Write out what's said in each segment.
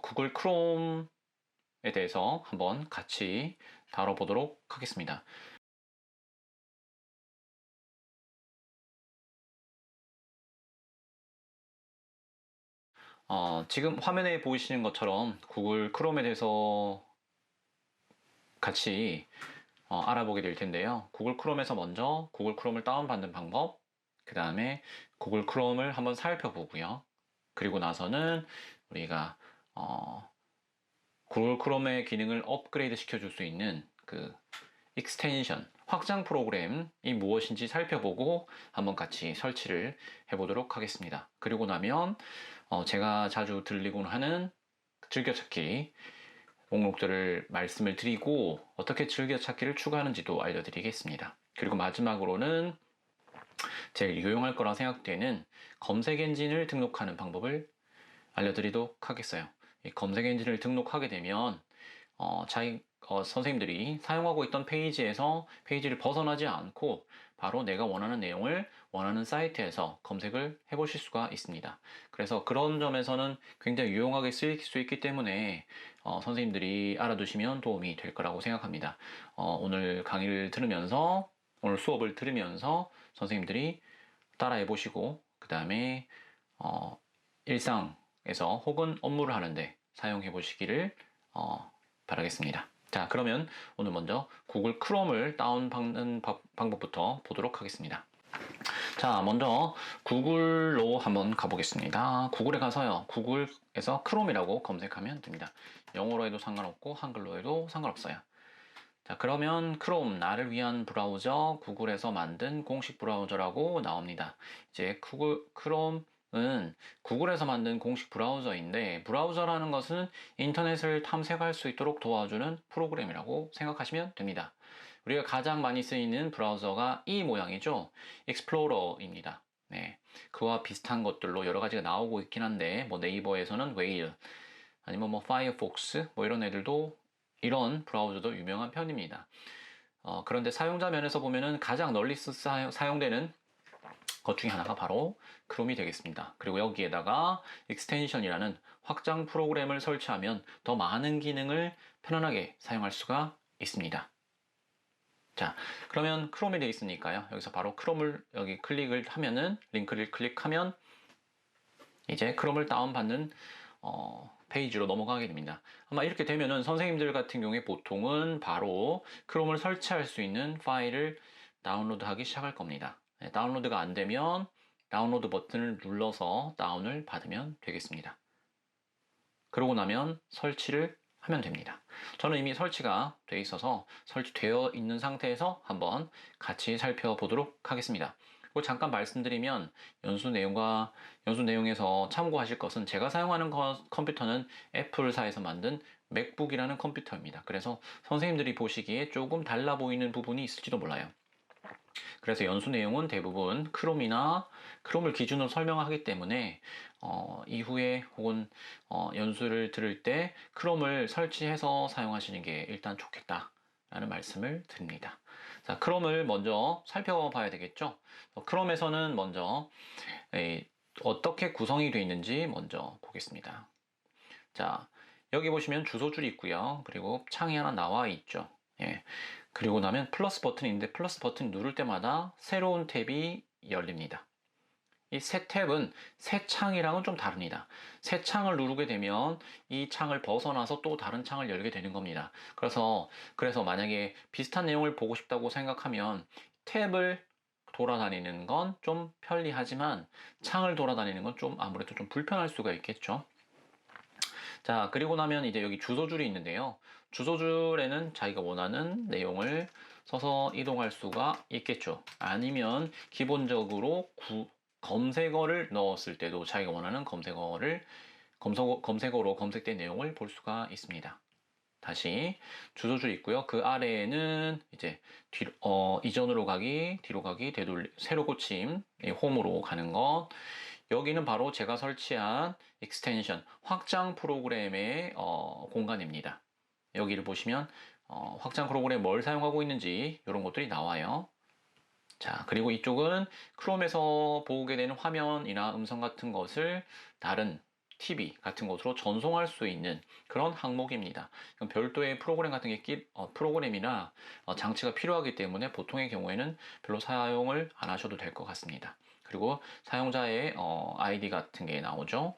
구글 크롬에 대해서 한번 같이 다뤄보도록 하겠습니다. 지금 화면에 보이시는 것처럼 구글 크롬에 대해서 같이 알아보게 될 텐데요. 구글 크롬에서 먼저 구글 크롬을 다운받는 방법, 그 다음에 구글 크롬을 한번 살펴보고요. 그리고 나서는 우리가 구글 크롬의 기능을 업그레이드 시켜줄 수 있는 그 익스텐션, 확장 프로그램이 무엇인지 살펴보고 한번 같이 설치를 해보도록 하겠습니다. 그리고 나면 제가 자주 들리곤 하는 즐겨찾기 목록들을 말씀을 드리고 어떻게 즐겨찾기를 추가하는지도 알려드리겠습니다. 그리고 마지막으로는 제일 유용할 거라 생각되는 검색 엔진을 등록하는 방법을 알려드리도록 하겠어요. 이 검색 엔진을 등록하게 되면 선생님들이 사용하고 있던 페이지를 벗어나지 않고 바로 내가 원하는 내용을 원하는 사이트에서 검색을 해보실 수가 있습니다. 그래서 그런 점에서는 굉장히 유용하게 쓰일 수 있기 때문에 선생님들이 알아두시면 도움이 될 거라고 생각합니다. 오늘 수업을 들으면서 선생님들이 따라해 보시고 그 다음에 일상에서 혹은 업무를 하는데 사용해 보시기를 바라겠습니다. 자, 그러면 오늘 먼저 구글 크롬을 다운받는 방법부터 보도록 하겠습니다. 자, 먼저 구글로 한번 가보겠습니다. 구글에 가서요. 구글에서 크롬이라고 검색하면 됩니다. 영어로 해도 상관없고 한글로 해도 상관없어요. 자, 그러면 크롬, 나를 위한 브라우저, 구글에서 만든 공식 브라우저라고 나옵니다. 이제 크롬은 구글에서 만든 공식 브라우저인데, 브라우저라는 것은 인터넷을 탐색할 수 있도록 도와주는 프로그램이라고 생각하시면 됩니다. 우리가 가장 많이 쓰이는 브라우저가 이 모양이죠. 익스플로러입니다. 네, 그와 비슷한 것들로 여러 가지가 나오고 있긴 한데, 네이버에서는 웨일, 아니면 파이어폭스, 이런 애들도 이런 브라우저도 유명한 편입니다. 그런데 사용자 면에서 보면은 가장 널리 사용되는 것 중에 하나가 바로 크롬이 되겠습니다. 그리고 여기에다가 익스텐션이라는 확장 프로그램을 설치하면 더 많은 기능을 편안하게 사용할 수가 있습니다. 자, 그러면 크롬이 되어 있으니까요. 여기서 바로 크롬을 여기 클릭을 하면은, 링크를 클릭하면 이제 크롬을 다운받는 페이지로 넘어가게 됩니다. 아마 이렇게 되면은 선생님들 같은 경우에 보통은 바로 크롬을 설치할 수 있는 파일을 다운로드하기 시작할 겁니다. 네, 다운로드가 안 되면 다운로드 버튼을 눌러서 다운을 받으면 되겠습니다. 그러고 나면 설치를 하면 됩니다. 저는 이미 설치가 되어 있어서 설치되어 있는 상태에서 한번 같이 살펴보도록 하겠습니다. 그리고 잠깐 말씀드리면 연수 내용에서 참고하실 것은, 제가 사용하는 컴퓨터는 애플사에서 만든 맥북이라는 컴퓨터입니다. 그래서 선생님들이 보시기에 조금 달라 보이는 부분이 있을지도 몰라요. 그래서 연수 내용은 대부분 크롬을 기준으로 설명하기 때문에 이후에 혹은 연수를 들을 때 크롬을 설치해서 사용하시는 게 일단 좋겠다 라는 말씀을 드립니다. 자, 크롬을 먼저 살펴봐야 되겠죠. 크롬에서는 먼저 어떻게 구성이 되어 있는지 먼저 보겠습니다. 자, 여기 보시면 주소줄이 있고요. 그리고 창이 하나 나와 있죠. 예. 그리고 나면 플러스 버튼이 있는데, 플러스 버튼 누를 때마다 새로운 탭이 열립니다. 이 새 탭은 새 창이랑은 좀 다릅니다. 새 창을 누르게 되면 이 창을 벗어나서 또 다른 창을 열게 되는 겁니다. 그래서 만약에 비슷한 내용을 보고 싶다고 생각하면 탭을 돌아다니는 건 좀 편리하지만 창을 돌아다니는 건 좀 아무래도 좀 불편할 수가 있겠죠. 자, 그리고 나면 이제 여기 주소줄이 있는데요. 주소줄에는 자기가 원하는 내용을 써서 이동할 수가 있겠죠. 아니면 기본적으로 검색어를 넣었을 때도 자기가 원하는 검색어로 검색된 내용을 볼 수가 있습니다. 다시 주소줄 있고요. 그 아래에는 이제 이전으로 가기, 뒤로 가기, 새로 고침, 홈으로 가는 것. 여기는 바로 제가 설치한 익스텐션, 확장 프로그램의 공간입니다. 여기를 보시면 확장 프로그램 뭘 사용하고 있는지 이런 것들이 나와요. 자, 그리고 이쪽은 크롬에서 보게 되는 화면이나 음성 같은 것을 다른 TV 같은 곳으로 전송할 수 있는 그런 항목입니다. 별도의 프로그램 같은 게 프로그램이나 장치가 필요하기 때문에 보통의 경우에는 별로 사용을 안 하셔도 될 것 같습니다. 그리고 사용자의 아이디 같은 게 나오죠.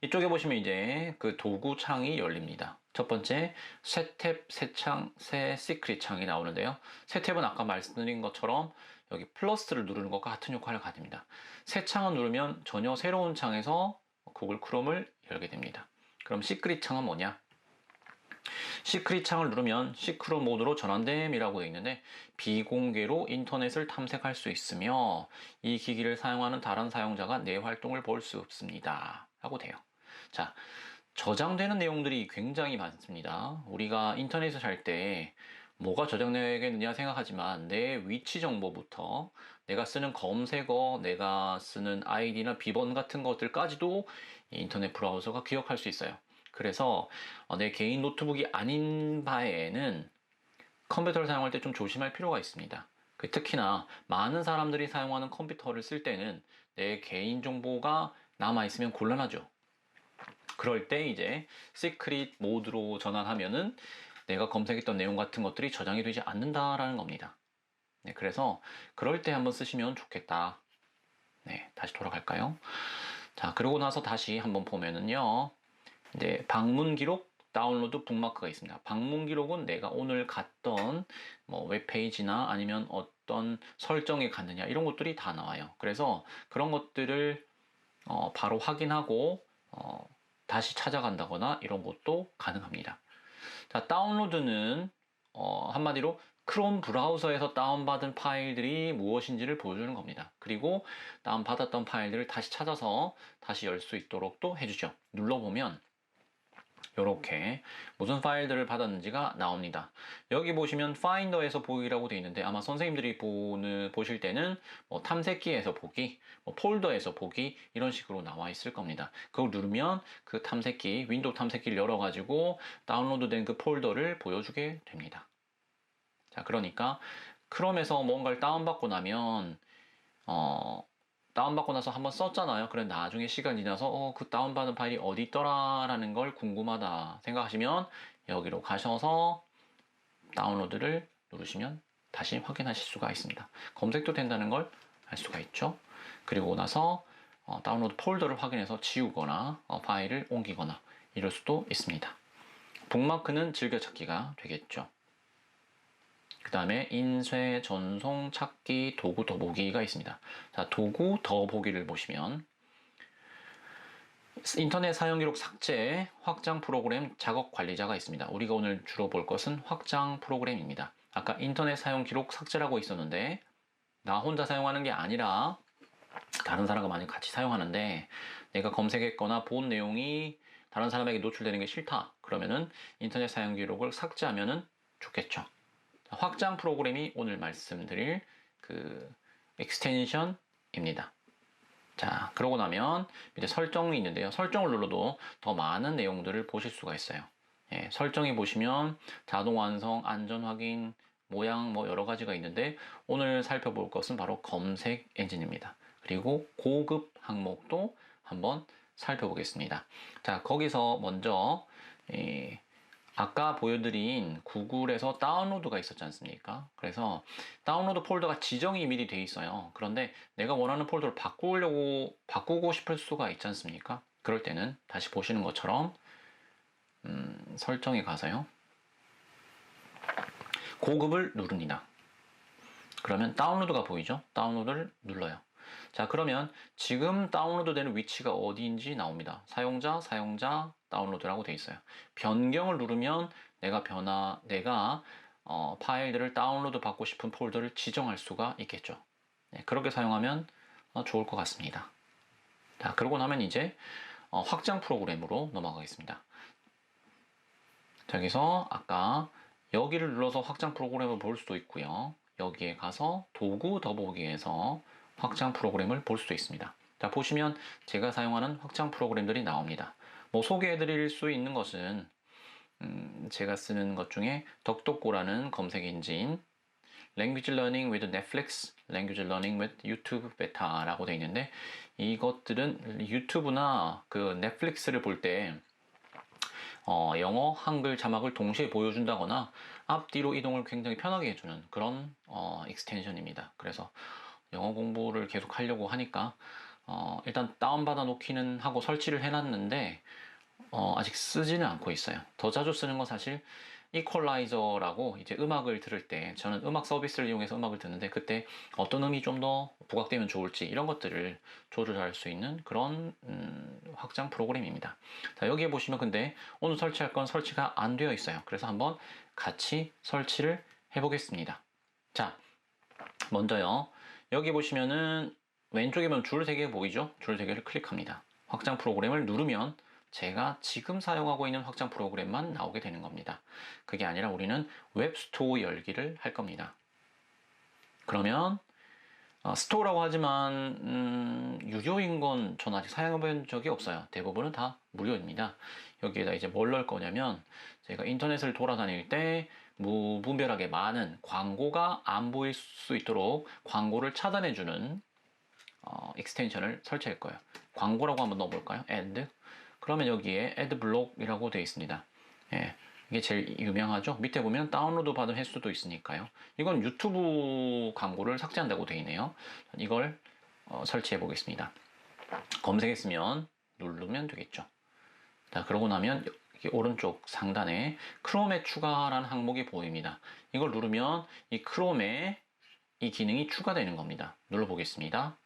이쪽에 보시면 이제 그 도구 창이 열립니다. 첫 번째, 새 탭, 새 창, 새 시크릿 창이 나오는데요. 새 탭은 아까 말씀드린 것처럼 여기 플러스를 누르는 것과 같은 역할을 가집니다. 새 창을 누르면 전혀 새로운 창에서 구글 크롬을 열게 됩니다. 그럼 시크릿 창은 뭐냐? 시크릿 창을 누르면 시크릿 모드로 전환됨이라고 되어 있는데 비공개로 인터넷을 탐색할 수 있으며 이 기기를 사용하는 다른 사용자가 내 활동을 볼 수 없습니다. 라고 돼요. 자, 저장되는 내용들이 굉장히 많습니다. 우리가 인터넷을 살 때 뭐가 저장되겠느냐 생각하지만 내 위치 정보부터 내가 쓰는 검색어, 내가 쓰는 아이디나 비번 같은 것들까지도 인터넷 브라우저가 기억할 수 있어요. 그래서 내 개인 노트북이 아닌 바에는 컴퓨터를 사용할 때 좀 조심할 필요가 있습니다. 특히나 많은 사람들이 사용하는 컴퓨터를 쓸 때는 내 개인 정보가 남아있으면 곤란하죠. 그럴 때 이제 시크릿 모드로 전환하면은 내가 검색했던 내용 같은 것들이 저장이 되지 않는다라는 겁니다. 네, 그래서 그럴 때 한번 쓰시면 좋겠다. 네, 다시 돌아갈까요? 자, 그러고 나서 다시 한번 보면은요. 이제 방문 기록, 다운로드 북마크가 있습니다. 방문 기록은 내가 오늘 갔던 뭐 웹페이지나 아니면 어떤 설정에 갔느냐 이런 것들이 다 나와요. 그래서 그런 것들을 바로 확인하고 다시 찾아간다거나 이런 것도 가능합니다. 자, 다운로드는 한마디로 크롬 브라우저에서 다운받은 파일들이 무엇인지를 보여주는 겁니다. 그리고 다운받았던 파일들을 다시 찾아서 다시 열 수 있도록 또 해주죠. 눌러보면 이렇게 무슨 파일들을 받았는지가 나옵니다. 여기 보시면 파인더에서 보기라고 되어 있는데 아마 선생님들이 보실 때는 뭐 탐색기에서 보기, 뭐 폴더에서 보기 이런 식으로 나와 있을 겁니다. 그걸 누르면 그 탐색기, 윈도우 탐색기를 열어가지고 다운로드된 그 폴더를 보여주게 됩니다. 자, 그러니까 크롬에서 뭔가를 다운받고 나면 다운받고 나서 한번 썼잖아요. 그래 나중에 시간 지나서 그 다운받은 파일이 어디 있더라 라는 걸 궁금하다 생각하시면 여기로 가셔서 다운로드를 누르시면 다시 확인하실 수가 있습니다. 검색도 된다는 걸 알 수가 있죠. 그리고 나서 다운로드 폴더를 확인해서 지우거나 파일을 옮기거나 이럴 수도 있습니다. 북마크는 즐겨찾기가 되겠죠. 그 다음에 인쇄, 전송, 찾기, 도구 더보기가 있습니다. 자, 도구 더보기를 보시면 인터넷 사용 기록 삭제, 확장 프로그램, 작업 관리자가 있습니다. 우리가 오늘 주로 볼 것은 확장 프로그램입니다. 아까 인터넷 사용 기록 삭제라고 있었는데 나 혼자 사용하는 게 아니라 다른 사람과 많이 같이 사용하는데 내가 검색했거나 본 내용이 다른 사람에게 노출되는 게 싫다. 그러면은 인터넷 사용 기록을 삭제하면은 좋겠죠. 확장 프로그램이 오늘 말씀드릴 그 익스텐션입니다. 자, 그러고 나면 밑에 설정이 있는데요. 설정을 눌러도 더 많은 내용들을 보실 수가 있어요. 예, 설정에 보시면 자동 완성, 안전 확인, 모양 뭐 여러 가지가 있는데 오늘 살펴볼 것은 바로 검색 엔진입니다. 그리고 고급 항목도 한번 살펴보겠습니다. 자, 거기서 먼저 아까 보여드린 구글에서 다운로드가 있었지 않습니까? 그래서 다운로드 폴더가 지정이 미리 돼 있어요. 그런데 내가 원하는 폴더를 바꾸고 싶을 수가 있지 않습니까? 그럴 때는 다시 보시는 것처럼 설정에 가서요. 고급을 누릅니다. 그러면 다운로드가 보이죠? 다운로드를 눌러요. 자, 그러면 지금 다운로드되는 위치가 어디인지 나옵니다. 사용자 다운로드라고 되어 있어요. 변경을 누르면 내가 파일들을 다운로드 받고 싶은 폴더를 지정할 수가 있겠죠. 네, 그렇게 사용하면 좋을 것 같습니다. 자, 그러고 나면 이제 확장 프로그램으로 넘어가겠습니다. 자, 여기서 아까 여기를 눌러서 확장 프로그램을 볼 수도 있고요. 여기에 가서 도구 더보기에서 확장 프로그램을 볼 수도 있습니다. 자, 보시면 제가 사용하는 확장 프로그램들이 나옵니다. 뭐 소개해 드릴 수 있는 것은 제가 쓰는 것 중에 덕덕고라는 검색 엔진, Language Learning with Netflix, Language Learning with YouTube Beta라고 되어 있는데 이것들은 유튜브나 그 넷플릭스를 볼 때 영어, 한글 자막을 동시에 보여준다거나 앞뒤로 이동을 굉장히 편하게 해주는 그런 익스텐션입니다. 그래서 영어 공부를 계속 하려고 하니까 일단 다운받아 놓기는 하고 설치를 해놨는데 아직 쓰지는 않고 있어요. 더 자주 쓰는 건 사실 이퀄라이저라고 이제 음악을 들을 때 저는 음악 서비스를 이용해서 음악을 듣는데 그때 어떤 음이 좀 더 부각되면 좋을지 이런 것들을 조절할 수 있는 그런 확장 프로그램입니다. 자, 여기에 보시면 근데 오늘 설치할 건 설치가 안 되어 있어요. 그래서 한번 같이 설치를 해보겠습니다. 자, 먼저요. 여기 보시면은 왼쪽에 보면 줄 3개 보이죠? 줄 3개를 클릭합니다. 확장 프로그램을 누르면 제가 지금 사용하고 있는 확장 프로그램만 나오게 되는 겁니다. 그게 아니라 우리는 웹스토어 열기를 할 겁니다. 그러면 스토어라고 하지만 유료인 건 저는 아직 사용해 본 적이 없어요. 대부분은 다 무료입니다. 여기에다 이제 뭘 넣을 거냐면 제가 인터넷을 돌아다닐 때 무분별하게 많은 광고가 안 보일 수 있도록 광고를 차단해주는 익스텐션을 설치할 거예요. 광고라고 한번 넣어볼까요? add. 그러면 여기에 add block이라고 되어 있습니다. 예, 이게 제일 유명하죠. 밑에 보면 다운로드 받은 횟수도 있으니까요. 이건 유튜브 광고를 삭제한다고 되어 있네요. 이걸 설치해 보겠습니다. 검색했으면 누르면 되겠죠. 자, 그러고 나면 여기 오른쪽 상단에 크롬에 추가라는 항목이 보입니다. 이걸 누르면 이 크롬에 이 기능이 추가되는 겁니다. 눌러보겠습니다.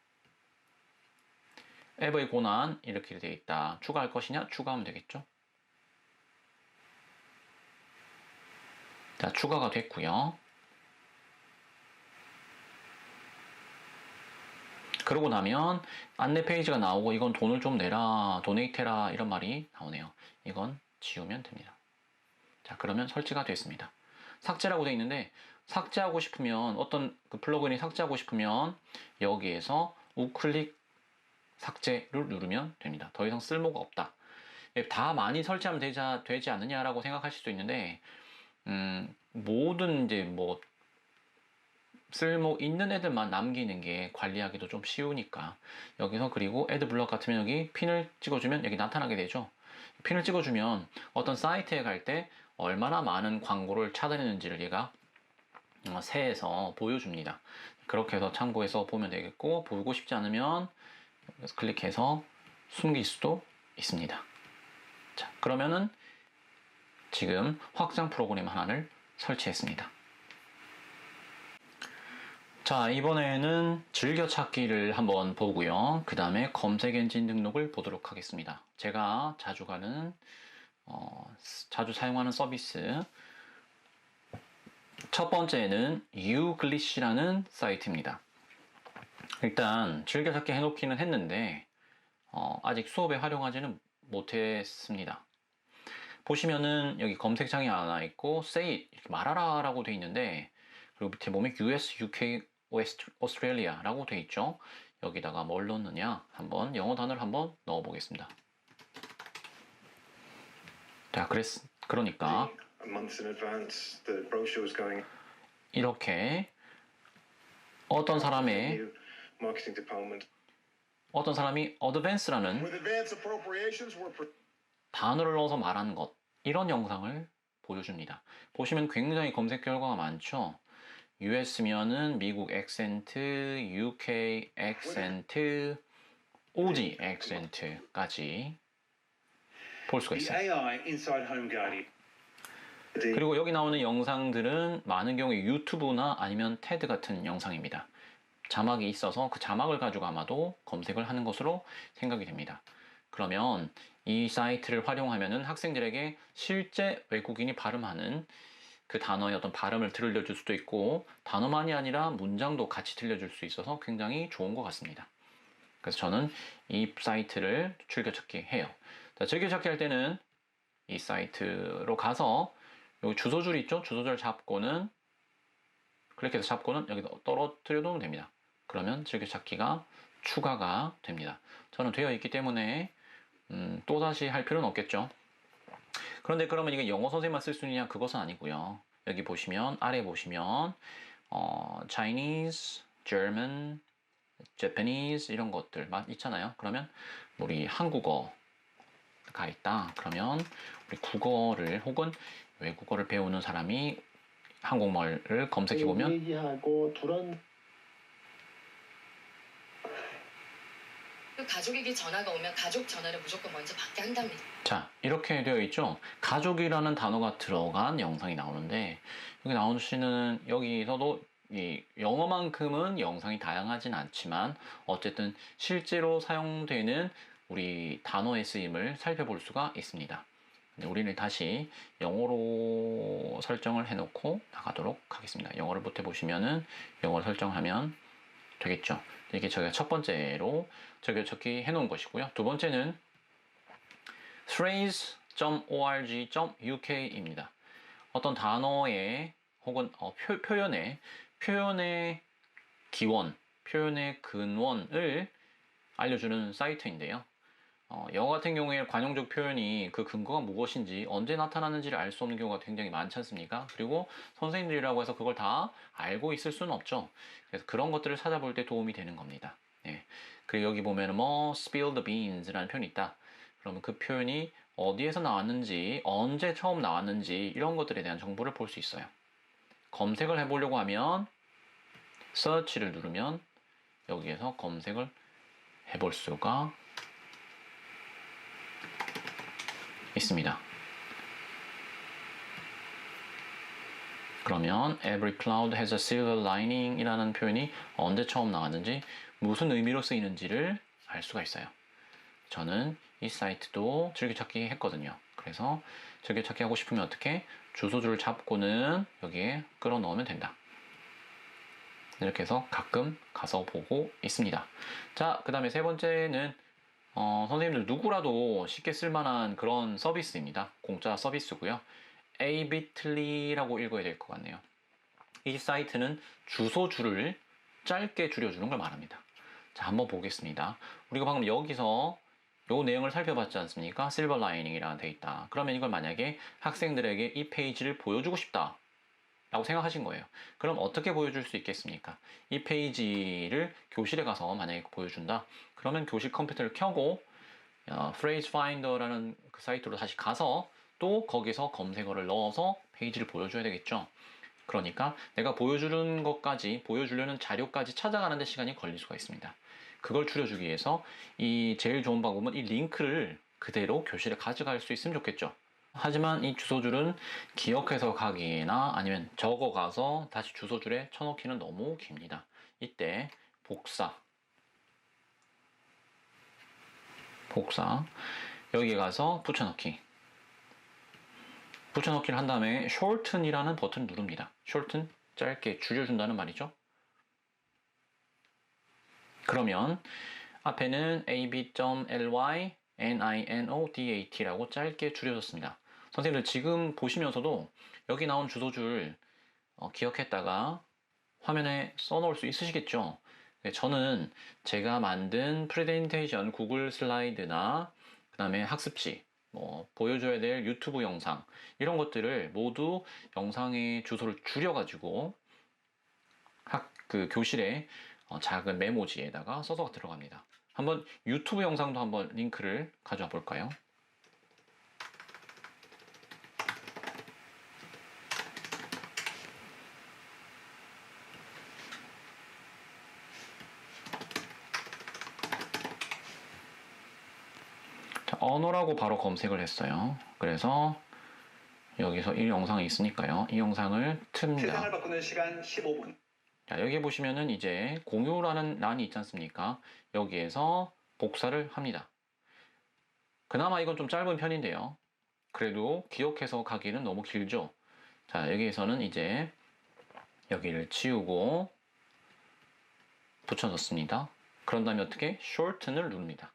앱의 권한 이렇게 되어 있다. 추가할 것이냐? 추가하면 되겠죠. 자, 추가가 됐고요. 그러고 나면 안내 페이지가 나오고 이건 돈을 좀 내라, 도네이트 해라 이런 말이 나오네요. 이건 지우면 됩니다. 자, 그러면 설치가 됐습니다. 삭제라고 되어 있는데 삭제하고 싶으면 어떤 그 플러그인이 삭제하고 싶으면 여기에서 우클릭 삭제를 누르면 됩니다. 더 이상 쓸모가 없다. 다 많이 설치하면 되지 않느냐라고 생각하실 수도 있는데 모든 이제 뭐 쓸모 있는 애들만 남기는 게 관리하기도 좀 쉬우니까 여기서 그리고 애드 블럭 같으면 여기 핀을 찍어주면 여기 나타나게 되죠. 핀을 찍어주면 어떤 사이트에 갈 때 얼마나 많은 광고를 차단했는지를 얘가 새에서 보여줍니다. 그렇게 해서 참고해서 보면 되겠고 보고 싶지 않으면 여기서 클릭해서 숨길 수도 있습니다. 자, 그러면은 지금 확장 프로그램 하나를 설치했습니다. 자, 이번에는 즐겨찾기를 한번 보고요. 그 다음에 검색 엔진 등록을 보도록 하겠습니다. 제가 자주 가는 자주 사용하는 서비스 첫 번째는 uglish라는 사이트입니다. 일단 즐겨찾기 해놓기는 했는데 아직 수업에 활용하지는 못했습니다. 보시면은 여기 검색창이 하나 있고 say it 이렇게 말하라 라고 되어 있는데 그리고 밑에 보면 US, UK, Australia 라고 되어 있죠. 여기다가 뭘 넣느냐 한번 영어 단어를 한번 넣어 보겠습니다. 자, 그러니까 이렇게 어떤 사람이 advance라는 단어를 넣어서 말하는 것 이런 영상을 보여줍니다. 보시면 굉장히 검색 결과가 많죠. US면은 미국 액센트, UK 액센트, OG 액센트까지 볼 수가 있어요. 그리고 여기 나오는 영상들은 많은 경우에 유튜브나 아니면 테드 같은 영상입니다. 자막이 있어서 그 자막을 가지고 아마도 검색을 하는 것으로 생각이 됩니다. 그러면 이 사이트를 활용하면은 학생들에게 실제 외국인이 발음하는 그 단어의 어떤 발음을 들려줄 수도 있고 단어만이 아니라 문장도 같이 들려줄 수 있어서 굉장히 좋은 것 같습니다. 그래서 저는 이 사이트를 즐겨찾기 해요. 자, 즐겨찾기 할 때는 이 사이트로 가서 여기 주소줄 있죠? 주소줄 잡고는 클릭해서 잡고는 여기다 떨어뜨려 놓으면 됩니다. 그러면 즐겨찾기가 추가가 됩니다. 저는 되어 있기 때문에 또다시 할 필요는 없겠죠. 그런데 그러면 이게 영어 선생님만 쓸 수 있냐? 그것은 아니고요. 여기 보시면 아래 보시면 Chinese, German, Japanese 이런 것들 있잖아요. 그러면 우리 한국어가 있다. 그러면 우리 국어를 혹은 외국어를 배우는 사람이 한국말을 검색해 보면 얘기하고 두런 가족에게 전화가 오면 가족 전화를 무조건 먼저 받게 한답니다. 자, 이렇게 되어 있죠. 가족이라는 단어가 들어간 영상이 나오는데 여기 나오시는 여기서도 이 영어만큼은 영상이 다양하진 않지만 어쨌든 실제로 사용되는 우리 단어의 쓰임을 살펴볼 수가 있습니다. 우리는 다시 영어로 설정을 해놓고 나가도록 하겠습니다. 영어를 못해 보시면은 영어를 설정하면 되겠죠. 이게 저희가 첫 번째로 적기 해놓은 것이고요. 두 번째는 phrase.org.uk입니다. 어떤 단어의 혹은 표현의 기원, 표현의 근원을 알려주는 사이트인데요. 영어 같은 경우에 관용적 표현이 그 근거가 무엇인지 언제 나타나는지를 알 수 없는 경우가 굉장히 많지 않습니까? 그리고 선생님들이라고 해서 그걸 다 알고 있을 수는 없죠. 그래서 그런 것들을 찾아볼 때 도움이 되는 겁니다. 네. 그리고 여기 보면 spill the beans라는 표현이 있다. 그러면 그 표현이 어디에서 나왔는지, 언제 처음 나왔는지 이런 것들에 대한 정보를 볼 수 있어요. 검색을 해보려고 하면 search를 누르면 여기에서 검색을 해볼 수가 있습니다. 그러면 every cloud has a silver lining 이라는 표현이 언제 처음 나왔는지 무슨 의미로 쓰이는지를 알 수가 있어요. 저는 이 사이트도 즐겨찾기 했거든요. 그래서 즐겨찾기 하고 싶으면 어떻게? 주소줄을 잡고는 여기에 끌어 넣으면 된다. 이렇게 해서 가끔 가서 보고 있습니다. 자, 그 다음에 세 번째는 선생님들 누구라도 쉽게 쓸만한 그런 서비스입니다. 공짜 서비스고요. abitly라고 읽어야 될 것 같네요. 이 사이트는 주소줄을 짧게 줄여주는 걸 말합니다. 자, 한번 보겠습니다. 우리가 방금 여기서 요 내용을 살펴봤지 않습니까? 실버 라이닝이라고 되어 있다. 그러면 이걸 만약에 학생들에게 이 페이지를 보여주고 싶다 라고 생각하신 거예요. 그럼 어떻게 보여줄 수 있겠습니까? 이 페이지를 교실에 가서 만약에 보여준다. 그러면 교실 컴퓨터를 켜고 Phrase Finder라는 그 사이트로 다시 가서 또 거기서 검색어를 넣어서 페이지를 보여줘야 되겠죠. 그러니까 내가 보여주는 것까지, 보여주려는 자료까지 찾아가는데 시간이 걸릴 수가 있습니다. 그걸 줄여주기 위해서 이 제일 좋은 방법은 이 링크를 그대로 교실에 가져갈 수 있으면 좋겠죠. 하지만 이 주소줄은 기억해서 가기나 아니면 적어가서 다시 주소줄에 쳐넣기는 너무 깁니다. 이때 복사 여기 가서 붙여넣기를 한 다음에 shorten이라는 버튼을 누릅니다. shorten 짧게 줄여준다는 말이죠. 그러면 앞에는 ab.ly ninodat라고 짧게 줄여졌습니다. 선생님들 지금 보시면서도 여기 나온 주소줄 기억했다가 화면에 써놓을 수 있으시겠죠? 저는 제가 만든 프레젠테이션 구글 슬라이드나 그 다음에 학습지 보여줘야 될 유튜브 영상 이런 것들을 모두 영상의 주소를 줄여가지고 교실에 작은 메모지에다가 써서 들어갑니다. 한번 유튜브 영상도 한번 링크를 가져와 볼까요? 자, 언어라고 바로 검색을 했어요. 그래서 여기서 이 영상이 있으니까요. 이 영상을 틉니다. 세상을 바꾸는 시간 15분. 자, 여기 보시면은 이제 공유라는 란이 있지 않습니까? 여기에서 복사를 합니다. 그나마 이건 좀 짧은 편인데요. 그래도 기억해서 가기는 너무 길죠. 자, 여기에서는 이제 여기를 지우고 붙여넣습니다. 그런 다음에 어떻게? shorten을 누릅니다.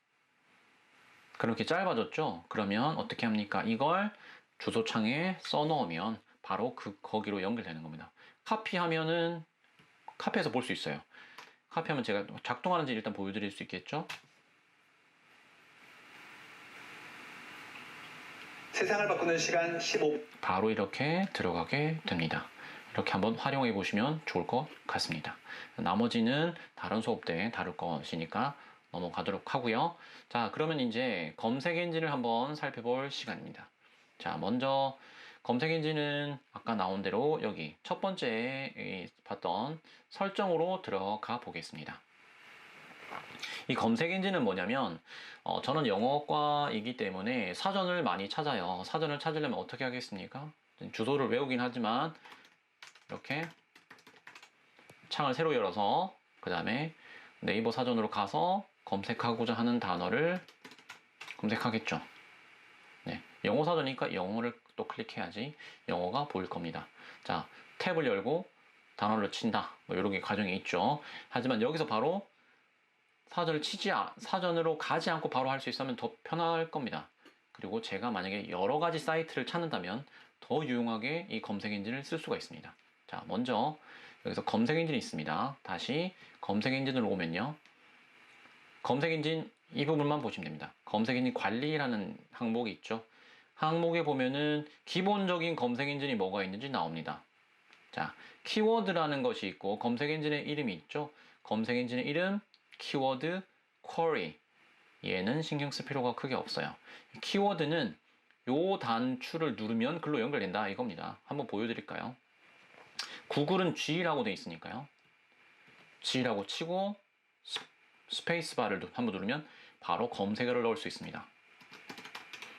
그렇게 짧아졌죠? 그러면 어떻게 합니까? 이걸 주소창에 써넣으면 바로 거기로 연결되는 겁니다. 카피하면은 카피해서 볼 수 있어요. 카피하면 제가 작동하는지 일단 보여드릴 수 있겠죠? 세상을 바꾸는 시간 15분. 바로 이렇게 들어가게 됩니다. 이렇게 한번 활용해 보시면 좋을 것 같습니다. 나머지는 다른 수업 때 다룰 것이니까 넘어가도록 하고요. 자, 그러면 이제 검색 엔진을 한번 살펴볼 시간입니다. 자, 먼저 검색 엔진은 아까 나온 대로 여기 첫 번째 봤던 설정으로 들어가 보겠습니다. 이 검색 엔진은 뭐냐면 저는 영어과이기 때문에 사전을 많이 찾아요. 사전을 찾으려면 어떻게 하겠습니까? 주소를 외우긴 하지만 이렇게 창을 새로 열어서 그 다음에 네이버 사전으로 가서 검색하고자 하는 단어를 검색하겠죠. 네, 영어 사전이니까 영어를 또 클릭해야지 영어가 보일 겁니다. 자, 탭을 열고 단어를 친다. 뭐 이런 게 과정이 있죠. 하지만 여기서 바로 사전으로 가지 않고 바로 할 수 있으면 더 편할 겁니다. 그리고 제가 만약에 여러 가지 사이트를 찾는다면 더 유용하게 이 검색 엔진을 쓸 수가 있습니다. 자, 먼저 여기서 검색 엔진이 있습니다. 다시 검색 엔진으로 오면요. 검색 엔진 이 부분만 보시면 됩니다. 검색 엔진 관리라는 항목이 있죠. 항목에 보면은 기본적인 검색 엔진이 뭐가 있는지 나옵니다. 자, 키워드라는 것이 있고 검색 엔진의 이름이 있죠. 검색 엔진의 이름, 키워드, 쿼리. 얘는 신경 쓸 필요가 크게 없어요. 키워드는 요 단추를 누르면 글로 연결된다 이겁니다. 한번 보여드릴까요? 구글은 G라고 되어 있으니까요. G라고 치고 스페이스바를 한번 누르면 바로 검색어를 넣을 수 있습니다.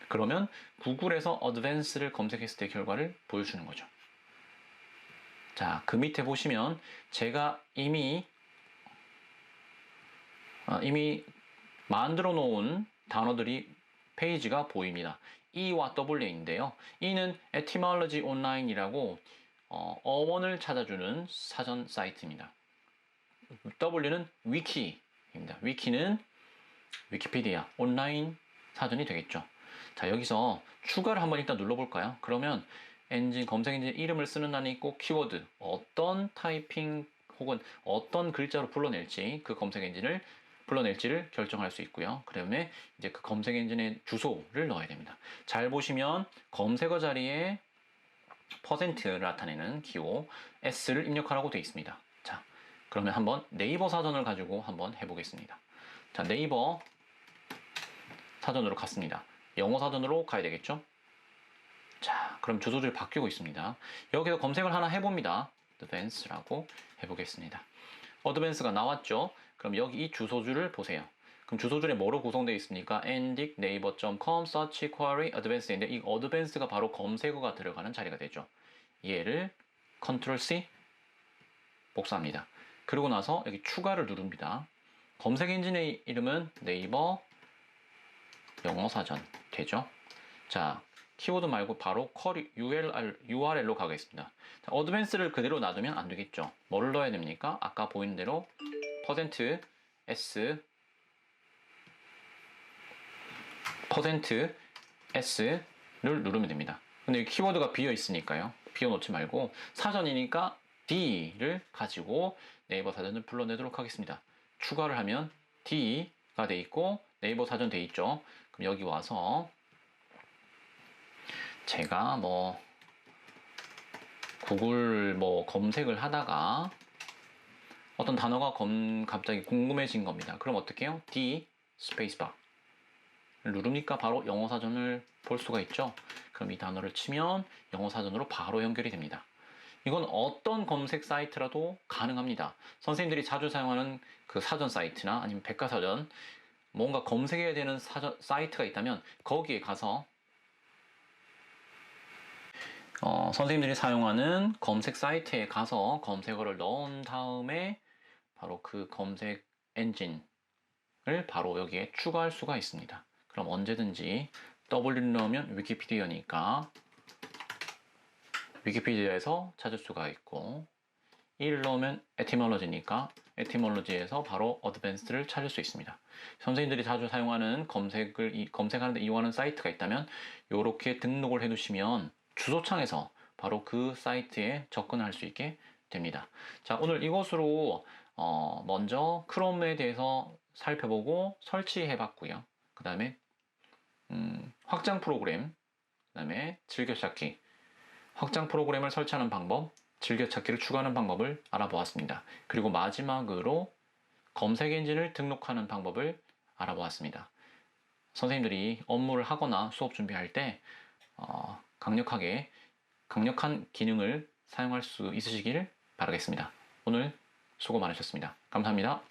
그러면 구글에서 어드밴스를 검색했을 때 결과를 보여주는 거죠. 자, 그 밑에 보시면 제가 이미 만들어 놓은 단어들이 페이지가 보입니다. E와 W인데요. E는 Etymology Online이라고 어원을 찾아주는 사전 사이트입니다. W는 위키입니다. 위키는 위키피디아, 온라인 사전이 되겠죠. 자, 여기서 추가를 한번 일단 눌러볼까요? 그러면 검색 엔진 이름을 쓰는欄이 있고 키워드, 어떤 타이핑 혹은 어떤 글자로 불러낼지 그 검색 엔진을 불러낼지를 결정할 수 있고요. 그다음에 이제 그 검색 엔진의 주소를 넣어야 됩니다. 잘 보시면 검색어 자리에 퍼센트를 나타내는 기호 S를 입력하라고 되어 있습니다. 자, 그러면 한번 네이버 사전을 가지고 한번 해보겠습니다. 자, 네이버 사전으로 갔습니다. 영어 사전으로 가야 되겠죠? 자, 그럼 주소를 바뀌고 있습니다. 여기서 검색을 하나 해봅니다. advance라고 해보겠습니다. 어드밴스가 나왔죠? 그럼 여기 이 주소줄을 보세요. 그럼 주소줄에 뭐로 구성되어 있습니까? naver.com search query advance인데 이 advance가 바로 검색어가 들어가는 자리가 되죠. 얘를 Ctrl C 복사합니다. 그리고 나서 여기 추가를 누릅니다. 검색 엔진의 이름은 네이버 영어 사전 되죠? 자, 키워드 말고 바로 쿼리 URL로 가겠습니다. 자, 어드밴스를 그대로 놔두면 안 되겠죠. 뭐를 넣어야 됩니까? 아까 보이는 대로 %S %S를 누르면 됩니다. 근데 키워드가 비어 있으니까요. 비워 놓지 말고 사전이니까 D를 가지고 네이버 사전을 불러내도록 하겠습니다. 추가를 하면 D가 돼 있고 네이버 사전 돼 있죠. 그럼 여기 와서 제가 구글 검색을 하다가 어떤 단어가 갑자기 궁금해진 겁니다. 그럼 어떻게 해요? D 스페이스바 누르니까 바로 영어 사전을 볼 수가 있죠. 그럼 이 단어를 치면 영어 사전으로 바로 연결이 됩니다. 이건 어떤 검색 사이트라도 가능합니다. 선생님들이 자주 사용하는 그 사전 사이트나 아니면 백과사전 뭔가 검색해야 되는 사이트가 있다면 거기에 가서 선생님들이 사용하는 검색 사이트에 가서 검색어를 넣은 다음에 바로 그 검색 엔진을 바로 여기에 추가할 수가 있습니다. 그럼 언제든지 W를 넣으면 위키피디아니까 위키피디아에서 찾을 수가 있고 E를 넣으면 에티몰로지니까 에티몰로지에서 바로 어드밴스드를 찾을 수 있습니다. 선생님들이 자주 사용하는 검색하는데 이용하는 사이트가 있다면 이렇게 등록을 해두시면 주소창에서 바로 그 사이트에 접근할 수 있게 됩니다. 자, 오늘 이것으로 먼저 크롬에 대해서 살펴보고 설치해 봤고요. 그 다음에 확장 프로그램, 그 다음에 즐겨찾기, 확장 프로그램을 설치하는 방법, 즐겨찾기를 추가하는 방법을 알아보았습니다. 그리고 마지막으로 검색 엔진을 등록하는 방법을 알아보았습니다. 선생님들이 업무를 하거나 수업 준비할 때 강력한 기능을 사용할 수 있으시길 바라겠습니다. 오늘 수고 많으셨습니다. 감사합니다.